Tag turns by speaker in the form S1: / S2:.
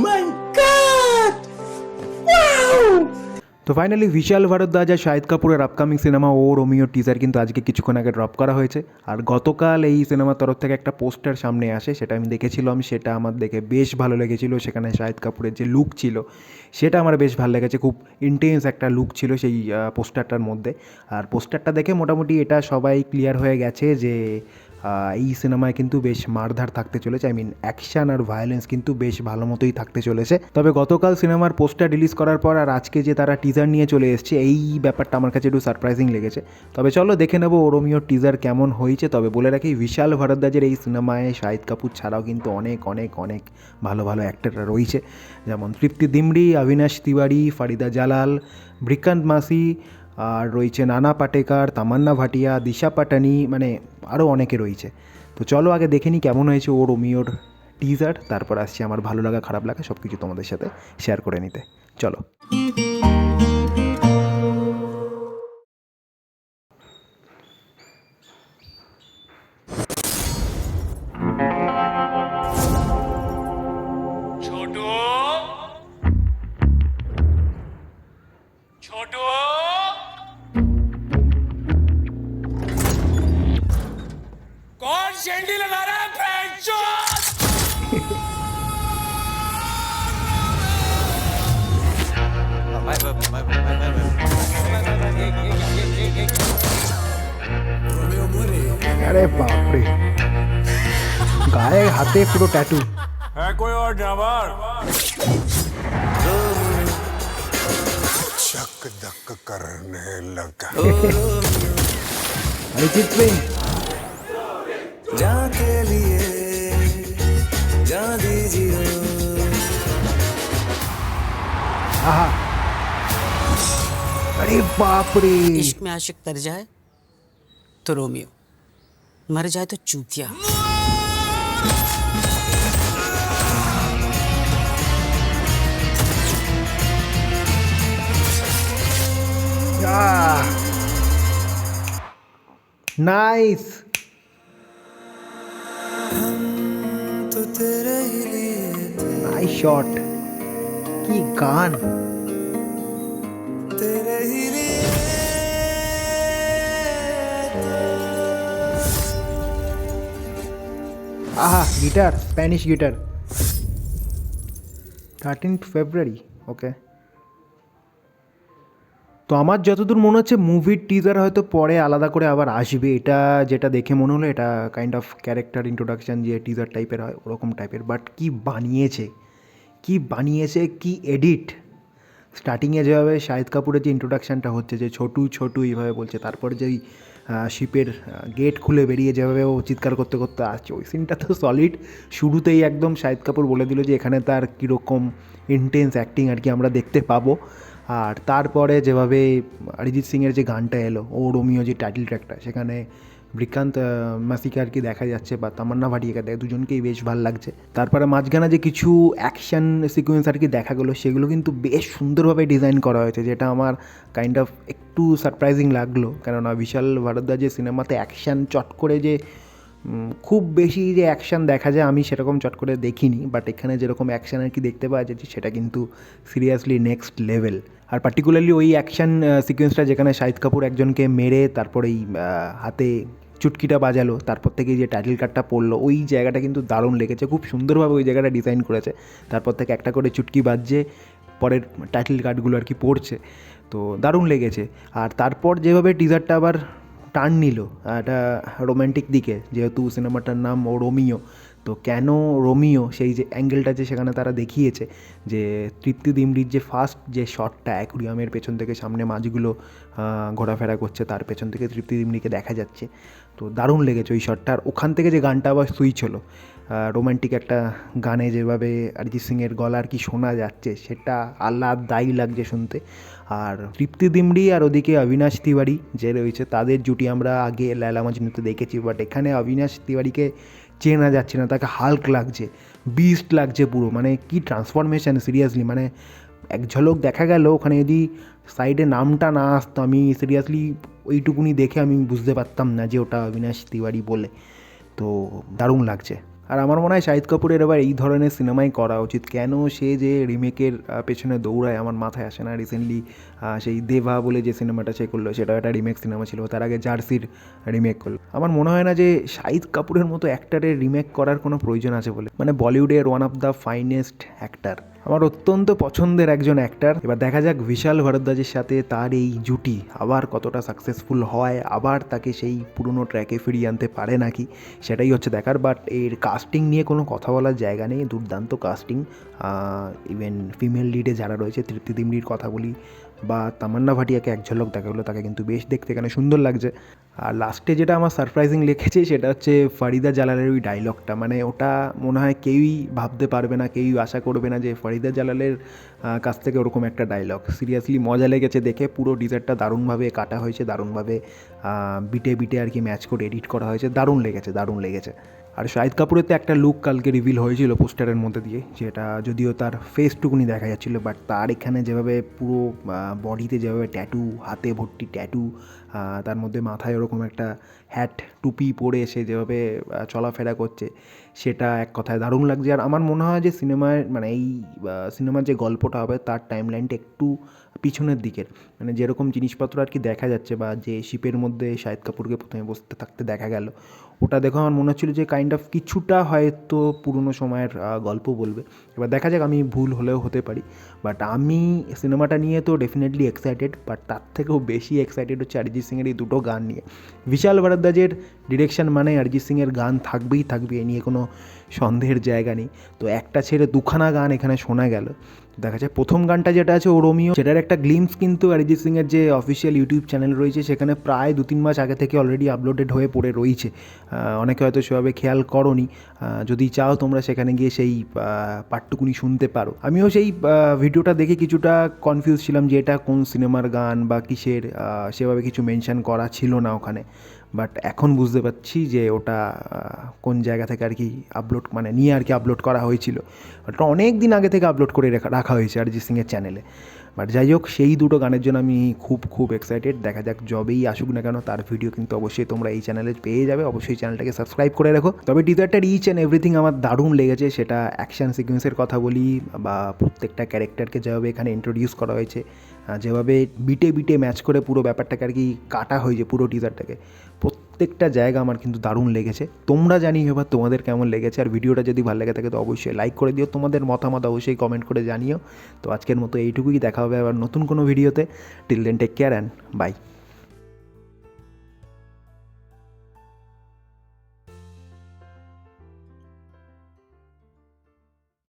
S1: মাই god, wow!
S2: তো finally বিশাল ভারদ্বাজ আর শাহিদ কাপুরের upcoming cinema ও Romeo teaser কিন্তু আজকে কিছুক্ষণ আগে ড্রপ করা হয়েছে। আর গতকাল এই সিনেমার তরফ থেকে একটা পোস্টার সামনে আসে, সেটা আমি দেখেছিলাম, সেটা আমার দেখে বেশ ভালো লেগেছিল। সেখানে শাহিদ কাপুরের যে লুক ছিল সেটা আমার বেশ ভালো লেগেছে, খুব ইন্টেন্স একটা লুক ছিল সেই পোস্টারটার মধ্যে। আর পোস্টারটা দেখে মোটামুটি এটা সবাই ক্লিয়ার হয়ে গেছে যে এই সিনেমায় কিন্তু বেশ মারধার থাকতে চলেছে, আই মিন অ্যাকশান আর ভায়োলেন্স কিন্তু বেশ ভালো মতোই থাকতে চলেছে। তবে গতকাল সিনেমার পোস্টার রিলিজ করার পর আর আজকে যে তারা টিজার নিয়ে চলে এসছে, এই ব্যাপারটা আমার কাছে একটু সারপ্রাইজিং লেগেছে। তবে চলো দেখে নেবো ও রোমিওর টিজার কেমন হয়েছে। তবে বলে রাখি, বিশাল ভারদ্বাজের এই সিনেমায় শাহিদ কাপুর ছাড়াও কিন্তু অনেক অনেক অনেক ভালো ভালো অ্যাক্টররা রয়েছে, যেমন তৃপ্তি দিমরি, অবিনাশ তিওয়ারি, ফারিদা জালাল, ব্রিকান্ত মাসি, আর রয়েছে নানা পাটেকার, তামান্না ভাটিয়া, দিশা পাটানি, মানে আরও অনেকে রয়েছে। তো চলো আগে দেখে নিই কেমন হয়েছে ও রোমিওর টিজার, তারপর আসছি আমার ভালো লাগা খারাপ লাগা সব কিছু তোমাদের সাথে শেয়ার করে নিতে। চলো।
S3: ছোট ছোট कौन शेंडी लगा रहा है बेंचोद?
S2: আরে বাপরে, গায়ে হাতে পুরো ট্যাটু।
S3: है कोई और ड्राइवर?
S4: चक धक करने लगा।
S2: অরিজিৎ সিং।
S5: जाके लिए जा दीजिए
S2: आहा, अरे बापरे,
S6: इश्क में आशिक तर जाए तो रोमियो, मर जाए तो चूतिया।
S2: नाइस।
S5: तो तेरे ही लिए
S2: नाइस शॉट, की गान।
S5: तेरे ही लिए
S2: आहा, गिटार, स्प्যানিশ গিটার। 13 ফেব্রুয়ারি, ওকে। তো আমার যতদূর মনে হচ্ছে মুভির টিজার হয়তো পরে আলাদা করে আবার আসবে। এটা যেটা দেখে মনে হলো এটা কাইন্ড অফ ক্যারেক্টার ইন্ট্রোডাকশান যে টিজার টাইপের হয় ওরকম টাইপের। বাট কি বানিয়েছে, কি বানিয়েছে, কি এডিট! স্টার্টিংয়ে যেভাবে শাহিদ কাপুরের যে ইন্ট্রোডাকশানটা হচ্ছে, যে ছোটু ছোটু এইভাবে বলছে, তারপর যেই শিপের গেট খুলে বেরিয়ে যেভাবে ও চিৎকার করতে করতে আসছে, ওই সিনটা তো সলিড। শুরুতেই একদম শাহিদ কাপুর বলে দিল যে এখানে তার কীরকম ইন্টেন্স অ্যাক্টিং আর কি আমরা দেখতে পাবো। আর তারপরে যেভাবে অরিজিৎ সিংয়ের যে গানটা এলো, ও রোমিও যে টাইটেল ট্র্যাকটা, সেখানে ব্রিকান্ত মাসিকে আর কি দেখা যাচ্ছে, বা তামান্না ভাটিয়াকে দেখা, দুজনকেই বেশ ভালো লাগছে। তারপরে মাঝখানে যে কিছু অ্যাকশান সিকোয়েন্স আর কি দেখা গেলো, সেগুলো কিন্তু বেশ সুন্দরভাবে ডিজাইন করা হয়েছে, যেটা আমার কাইন্ড অফ একটু সারপ্রাইজিং লাগলো। কেননা বিশাল ভারদ্বাজের সিনেমাতে অ্যাকশান চট করে যে খুব বেশি যে অ্যাকশান দেখা যায় আমি সেরকম চট করে দেখিনি। বাট এখানে যেরকম অ্যাকশান আর কি দেখতে পাওয়া যাচ্ছে সেটা কিন্তু সিরিয়াসলি নেক্সট লেভেল। আর পার্টিকুলারলি ওই অ্যাকশান সিকোয়েন্সটা যেখানে শাহিদ কাপুর একজনকে মেরে তারপরেই হাতে চুটকিটা বাজালো, তারপর থেকে যে টাইটেল কার্ডটা পড়লো, ওই জায়গাটা কিন্তু দারুণ লেগেছে। খুব সুন্দরভাবে ওই জায়গাটা ডিজাইন করেছে। তারপর থেকে একটা করে চুটকি বাজছে, পরের টাইটেল কার্ডগুলো আর কি পড়ছে, তো দারুণ লেগেছে। আর তারপর যেভাবে টিজারটা আবার টার্ন নিল একটা রোম্যান্টিক দিকে, যেহেতু সিনেমাটার নাম ও রোমিও, তো কেন রোমিও সেই যে অ্যাঙ্গেলটা যে সেখানে তারা দেখিয়েছে, যে তৃপ্তি দিমরির যে ফার্স্ট যে শটটা অ্যাকুরিয়ামের পেছন থেকে সামনে মাছগুলো ঘোরাফেরা করছে, তার পেছন থেকে তৃপ্তি দিমরিকে দেখা যাচ্ছে, তো দারুণ লেগেছে ওই শটটা। আর ওখান থেকে যে গানটা আবার সুইচ হলো, রোম্যান্টিক একটা গানে যেভাবে অরিজিৎ সিংয়ের গলা আর কি শোনা যাচ্ছে, সেটা আলাদাই লাগছে শুনতে। আর তৃপ্তি দিমরি আর ওদিকে অবিনাশ তিওয়ারি যে রয়েছে, তাদের জুটি আমরা আগে লায়লা মজনুতে দেখেছি, বাট এখানে অবিনাশ তিওয়ারিকে চেনা যাচ্ছে না, তাকে হাল্ক লাগছে, বিস্ট লাগছে পুরো। মানে কি ট্রান্সফরমেশান, সিরিয়াসলি। মানে এক ঝলক দেখা গেল, ওখানে যদি সাইডে নামটা না আসতো, আমি সিরিয়াসলি ওইটুকুনি দেখে আমি বুঝতে পারতাম না যে ওটা অবিনাশ তিওয়ারি বলে। তো দারুণ লাগছে। আর আমার মনে হয় শাহিদ কাপুরের এবার এই ধরনের সিনেমাই করা উচিত। কেন সে যে রিমেকের পেছনে দৌড়ায় আমার মাথায় আসে না। রিসেন্টলি সেই দেভা বলে যে সিনেমাটা সে করলো সেটাও একটা রিমেক সিনেমা ছিল, তার আগে জার্সির রিমেক করলো। আমার মনে হয় না যে শাহিদ কাপুরের মতো অ্যাক্টারের রিমেক করার কোনো প্রয়োজন আছে বলে। মানে বলিউডের one of the finest actor, আমার অত্যন্ত পছন্দের একজন অ্যাক্টার। এবার দেখা যাক বিশাল ভরদ্বাজের সাথে তার এই জুটি আবার কতটা সাকসেসফুল হয়, আবার তাকে সেই পুরনো ট্র্যাকে ফিরিয়ে আনতে পারে নাকি, সেটাই হচ্ছে দেখার। বাট এর কাস্টিং নিয়ে কোনো কথা বলার জায়গা নেই, দুর্দান্ত কাস্টিং। ইভেন ফিমেল লিডে যারা রয়েছে, তৃপ্তি দিমরির কথা বলি বা তামান্না ভাটিয়াকে এক ঝলক দেখা গেলো, তাকে কিন্তু বেশ দেখতে এখানে সুন্দর লাগছে। আর লাস্টে যেটা আমার সারপ্রাইজিং লেগেছে সেটা হচ্ছে ফরিদা জালালের ওই ডায়লগটা। মানে ওটা মনে হয় কেউই ভাবতে পারবে না, কেউই আশা করবে না যে ফরিদা জালালের কাছ থেকে ওরকম একটা ডায়লগ। সিরিয়াসলি মজা লেগেছে দেখে। পুরো টিজারটা দারুণভাবে কাটা হয়েছে, দারুণভাবে বিটে বিটে আর কি ম্যাচ করে এডিট করা হয়েছে, দারুণ লেগেছে। আর শাহিদ কাপুরের তো একটা লুক কালকে রিভিল হয়েছিল পোস্টারের মধ্যে দিয়ে, যেটা যদিও তার ফেসটুকুনি দেখা যাচ্ছিলো, বাট তার এখানে যেভাবে পুরো বডিতে যেভাবে ট্যাটু, হাতে ভর্তি ট্যাটু, তার মধ্যে মাথায় ওরকম একটা হ্যাট টুপি পরে সে যেভাবে চলাফেরা করছে, সেটা এক কথায় দারুণ লাগছে। আর আমার মনে হয় যে সিনেমার মানে এই সিনেমার যে গল্পটা হবে তার টাইম লাইনটা একটু পিছনের দিকের, মানে যেরকম জিনিসপত্র আর কি দেখা যাচ্ছে, বা যে শিপের মধ্যে শাহিদ কাপুরকে প্রথমে বসতে থাকতে দেখা গেল, ওটা দেখো আমার মনে হচ্ছিলো যে কাইন্ড অফ কিছুটা হয়তো পুরনো সময়ের গল্প বলবে। এবার দেখা যাক, আমি ভুল হলেও হতে পারি। বাট আমি সিনেমাটা নিয়ে তো ডেফিনেটলি এক্সাইটেড, বাট তার থেকেও বেশি এক্সাইটেড হচ্ছে অরিজিৎ সিংয়ের এই দুটো গান নিয়ে। বিশাল ভরদ্বাজের ডিরেকশন মানে অরিজিৎ সিংয়ের গান থাকবেই থাকবে, এ নিয়ে কোনো সন্দেহের জায়গা নেই। তো একটা ছেড়ে দুখানা গান এখানে শোনা গেল। দেখা যায় প্রথম গানটা যেটা আছে ও রোমিও, সেটার একটা গ্লিমস কিন্তু অরিজিৎ সিংয়ের যে অফিসিয়াল ইউটিউব চ্যানেল রয়েছে সেখানে প্রায় 2-3 মাস আগে থেকে অলরেডি আপলোডেড হয়ে পড়ে রয়েছে। অনেকে হয়তো সেভাবে খেয়াল করোনি, যদি চাও তোমরা সেখানে গিয়ে সেই পার্টটুকুনি শুনতে পারো। আমিও সেই ভিডিওটা দেখে কিছুটা কনফিউজ ছিলাম যে এটা কোন সিনেমার গান বা কিসের, সেভাবে কিছু মেনশন করা ছিল না ওখানে। বাট এখন বুঝতে পারছি যে ওটা কোন জায়গা থেকে আর কি আপলোড মানে নিয়ে আর কি আপলোড করা হয়েছিল। ওটা অনেক দিন আগে থেকে আপলোড করে রাখা হয়েছে অরিজিৎ সিংয়ের চ্যানেলে। বাট যাই হোক, সেই দুটো গানের জন্য আমি খুব এক্সাইটেড। দেখা যাক যবেই আসুক না কেন তার ভিডিও কিন্তু অবশ্যই তোমরা এই চ্যানেলে পেয়ে যাবে। অবশ্যই চ্যানেলটাকে সাবস্ক্রাইব করে রাখো। তবে টিজারটার ইচ অ্যান্ড এভরিথিং আমার দারুণ লেগেছে, সেটা অ্যাকশান সিকোয়েন্সের কথা বলি বা প্রত্যেকটা ক্যারেক্টারকে যেভাবে এখানে ইন্ট্রোডিউস করা হয়েছে, যেভাবে বিটে বিটে ম্যাচ করে পুরো ব্যাপারটাকে আর কি কাটা হয়েছে পুরো টিজারটাকে, প্রত্যেকটা জায়গা আমার কিন্তু দারুণ লেগেছে। তোমরা জানিও এবার তোমাদের কেমন লেগেছে। আর ভিডিওটা যদি ভালো লেগে থাকে তো অবশ্যই লাইক করে দিও, তোমাদের মতামত অবশ্যই কমেন্ট করে জানিও। তো আজকের মতো এইটুকুই, দেখা হবে আবার নতুন কোনো ভিডিওতে। Till then take care and by.